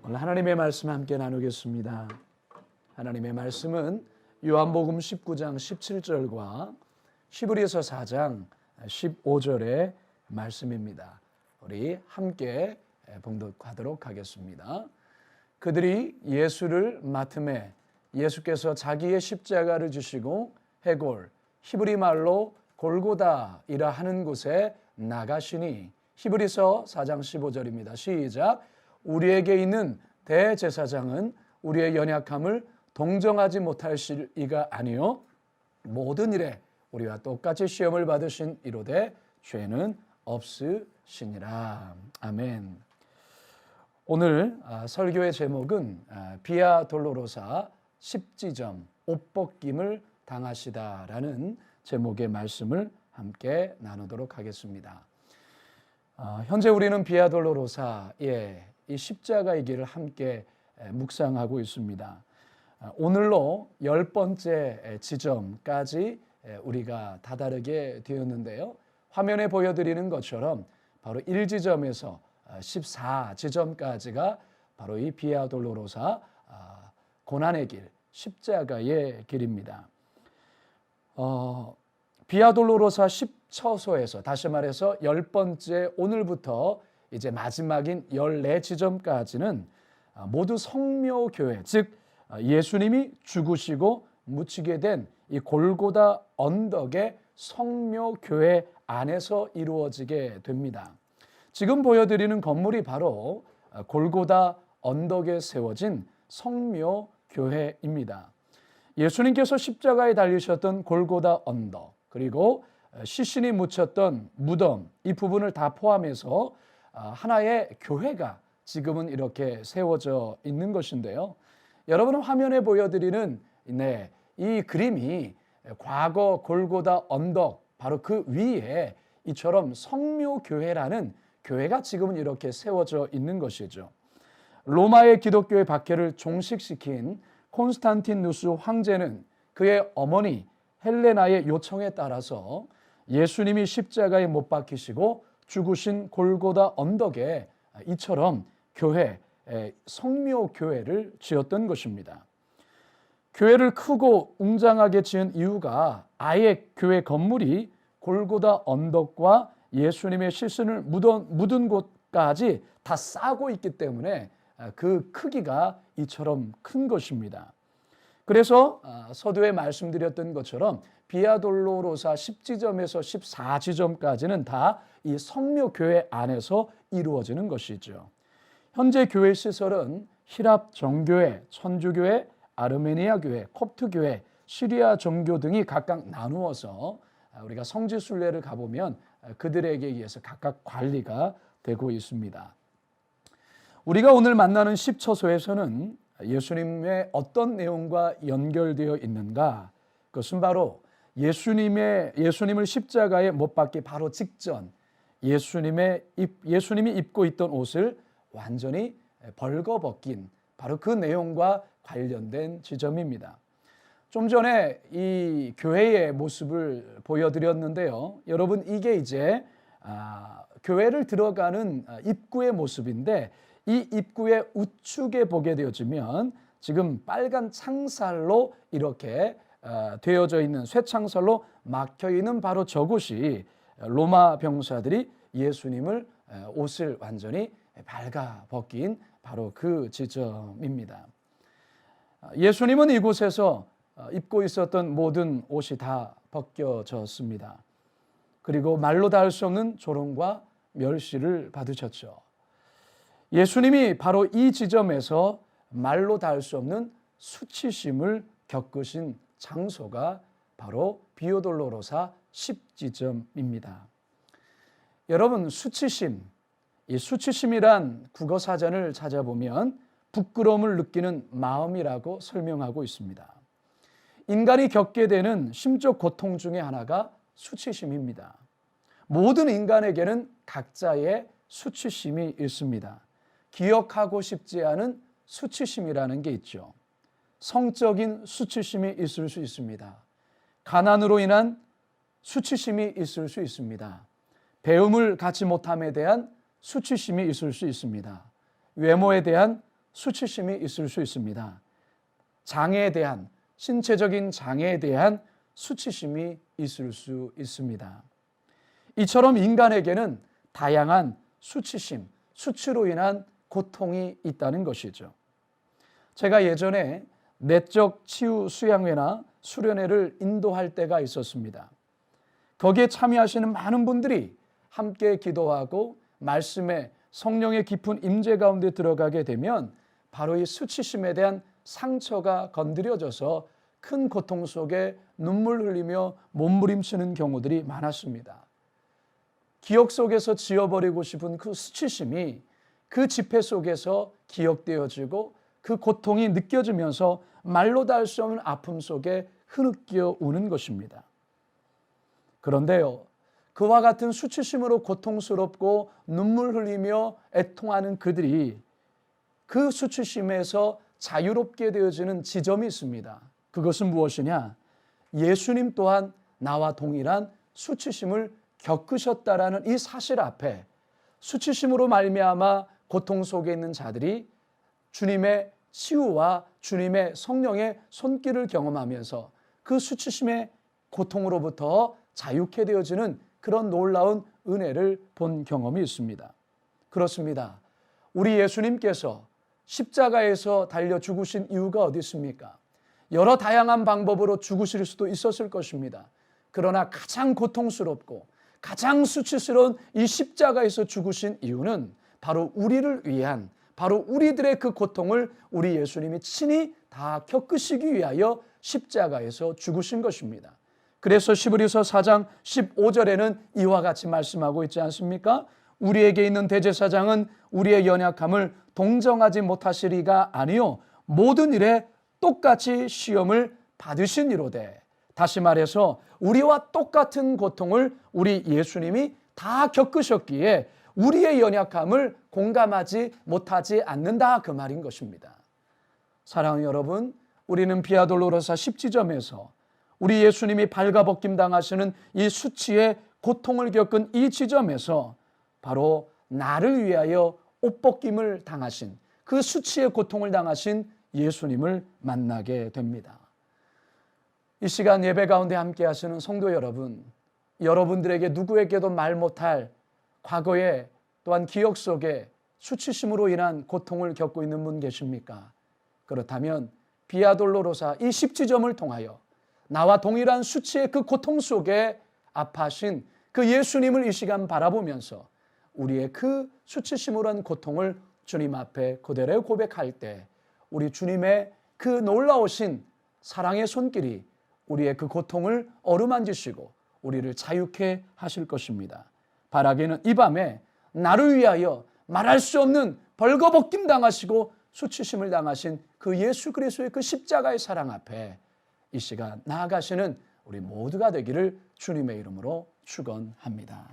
오늘 하나님의 말씀 함께 나누겠습니다. 하나님의 말씀은 요한복음 19장 17절과 히브리서 4장 15절의 말씀입니다. 우리 함께 봉독하도록 하겠습니다. 그들이 예수를 맡음에 예수께서 자기의 십자가를 지시고 해골, 히브리 말로 골고다이라 하는 곳에 나가시니, 히브리서 4장 15절입니다. 시작. 우리에게 있는 대제사장은 우리의 연약함을 동정하지 못할 이가 아니요 모든 일에 우리와 똑같이 시험을 받으신 이로되 죄는 없으시니라. 아멘. 오늘 설교의 제목은 비아 돌로로사 십지점 옷벗김을 당하시다라는 제목의 말씀을 함께 나누도록 하겠습니다. 현재 우리는 비아 돌로로사의 이 십자가의 길을 함께 묵상하고 있습니다. 오늘로 10번째 지점까지 우리가 다다르게 되었는데요. 화면에 보여드리는 것처럼 바로 1지점에서 14지점까지가 바로 이 비아 돌로로사 고난의 길, 십자가의 길입니다. 비아 돌로로사 10처소에서 다시 말해서 10번째 오늘부터 이제 마지막인 14지점까지는 모두 성묘교회, 즉 예수님이 죽으시고 묻히게 된 이 골고다 언덕의 성묘교회 안에서 이루어지게 됩니다. 지금 보여드리는 건물이 바로 골고다 언덕에 세워진 성묘교회입니다. 예수님께서 십자가에 달리셨던 골고다 언덕, 그리고 시신이 묻혔던 무덤, 이 부분을 다 포함해서 하나의 교회가 지금은 이렇게 세워져 있는 것인데요. 여러분은 화면에 보여드리는 이 그림이 과거 골고다 언덕 바로 그 위에 이처럼 성묘교회라는 교회가 지금은 이렇게 세워져 있는 것이죠. 로마의 기독교의 박해를 종식시킨 콘스탄티누스 황제는 그의 어머니 헬레나의 요청에 따라서 예수님이 십자가에 못 박히시고 죽으신 골고다 언덕에 이처럼 교회, 성묘교회를 지었던 것입니다. 교회를 크고 웅장하게 지은 이유가 아예 교회 건물이 골고다 언덕과 예수님의 시신을 묻은 곳까지 다 싸고 있기 때문에 그 크기가 이처럼 큰 것입니다. 그래서 서두에 말씀드렸던 것처럼 비아 돌로로사 10지점에서 14지점까지는 다 이 성묘교회 안에서 이루어지는 것이죠. 현재 교회 시설은 히랍 정교회, 천주교회, 아르메니아 교회, 콥트 교회, 시리아 정교 등이 각각 나누어서 우리가 성지 순례를 가보면 그들에게 의해서 각각 관리가 되고 있습니다. 우리가 오늘 만나는 10처소에서는 예수님의 어떤 내용과 연결되어 있는가? 그것은 바로 예수님을 십자가에 못 박기 바로 직전 예수님이 입고 있던 옷을 완전히 벌거벗긴 바로 그 내용과 관련된 지점입니다. 좀 전에 이 교회의 모습을 보여드렸는데요. 여러분, 이게 이제 교회를 들어가는 입구의 모습인데, 이 입구의 우측에 보게 되어지면 지금 빨간 창살로 이렇게 되어져 있는, 쇠창살로 막혀 있는 바로 저곳이 로마 병사들이 예수님을 옷을 완전히 발가 벗긴 바로 그 지점입니다. 예수님은 이곳에서 입고 있었던 모든 옷이 다 벗겨졌습니다. 그리고 말로 다 할 수 없는 조롱과 멸시를 받으셨죠. 예수님이 바로 이 지점에서 말로 다 할 수 없는 수치심을 겪으신 장소가 바로 비아 돌로로사 10지점입니다. 여러분, 수치심, 이 수치심이란 국어 사전을 찾아보면 부끄러움을 느끼는 마음이라고 설명하고 있습니다. 인간이 겪게 되는 심적 고통 중에 하나가 수치심입니다. 모든 인간에게는 각자의 수치심이 있습니다. 기억하고 싶지 않은 수치심이라는 게 있죠. 성적인 수치심이 있을 수 있습니다. 가난으로 인한 수치심이 있을 수 있습니다. 배움을 갖지 못함에 대한 수치심이 있을 수 있습니다. 외모에 대한 수치심이 있을 수 있습니다. 장애에 대한, 신체적인 장애에 대한 수치심이 있을 수 있습니다. 이처럼 인간에게는 다양한 수치심, 수치로 인한 고통이 있다는 것이죠. 제가 예전에 내적 치유 수양회나 수련회를 인도할 때가 있었습니다. 거기에 참여하시는 많은 분들이 함께 기도하고 말씀에 성령의 깊은 임재 가운데 들어가게 되면 바로 이 수치심에 대한 상처가 건드려져서 큰 고통 속에 눈물 흘리며 몸부림치는 경우들이 많았습니다. 기억 속에서 지워버리고 싶은 그 수치심이 그 집회 속에서 기억되어지고 그 고통이 느껴지면서 말로 다 할 수 없는 아픔 속에 흐느껴 우는 것입니다. 그런데요, 그와 같은 수치심으로 고통스럽고 눈물 흘리며 애통하는 그들이 그 수치심에서 자유롭게 되어지는 지점이 있습니다. 그것은 무엇이냐? 예수님 또한 나와 동일한 수치심을 겪으셨다라는 이 사실 앞에 수치심으로 말미암아 고통 속에 있는 자들이 주님의 치유와 주님의 성령의 손길을 경험하면서 그 수치심의 고통으로부터 자유케 되어지는 그런 놀라운 은혜를 본 경험이 있습니다. 그렇습니다. 우리 예수님께서 십자가에서 달려 죽으신 이유가 어디 있습니까? 여러 다양한 방법으로 죽으실 수도 있었을 것입니다. 그러나 가장 고통스럽고 가장 수치스러운 이 십자가에서 죽으신 이유는 바로 우리를 위한, 바로 우리들의 그 고통을 우리 예수님이 친히 다 겪으시기 위하여 십자가에서 죽으신 것입니다. 그래서 시브리서 4장 15절에는 이와 같이 말씀하고 있지 않습니까? 우리에게 있는 대제사장은 우리의 연약함을 동정하지 못하시리가 아니요 모든 일에 똑같이 시험을 받으시니로되. 다시 말해서 우리와 똑같은 고통을 우리 예수님이 다 겪으셨기에 우리의 연약함을 공감하지 못하지 않는다, 그 말인 것입니다. 사랑하는 여러분, 우리는 비아돌로로사 10지점에서 우리 예수님이 발가벗김 당하시는 이 수치의 고통을 겪은 이 지점에서 바로 나를 위하여 옷벗김을 당하신, 그 수치의 고통을 당하신 예수님을 만나게 됩니다. 이 시간 예배 가운데 함께 하시는 성도 여러분, 여러분들에게 누구에게도 말 못할 과거에 또한 기억 속에 수치심으로 인한 고통을 겪고 있는 분 계십니까? 그렇다면 비아돌로로사 이 10지점을 통하여 나와 동일한 수치의 그 고통 속에 아파하신 그 예수님을 이 시간 바라보면서 우리의 그 수치심으로 한 고통을 주님 앞에 그대로 고백할 때 우리 주님의 그 놀라우신 사랑의 손길이 우리의 그 고통을 어루만지시고 우리를 자유케 하실 것입니다. 바라기는 이 밤에 나를 위하여 말할 수 없는 벌거벗김 당하시고 수치심을 당하신 그 예수 그리스도의 그 십자가의 사랑 앞에 이 시간 나아가시는 우리 모두가 되기를 주님의 이름으로 축원합니다.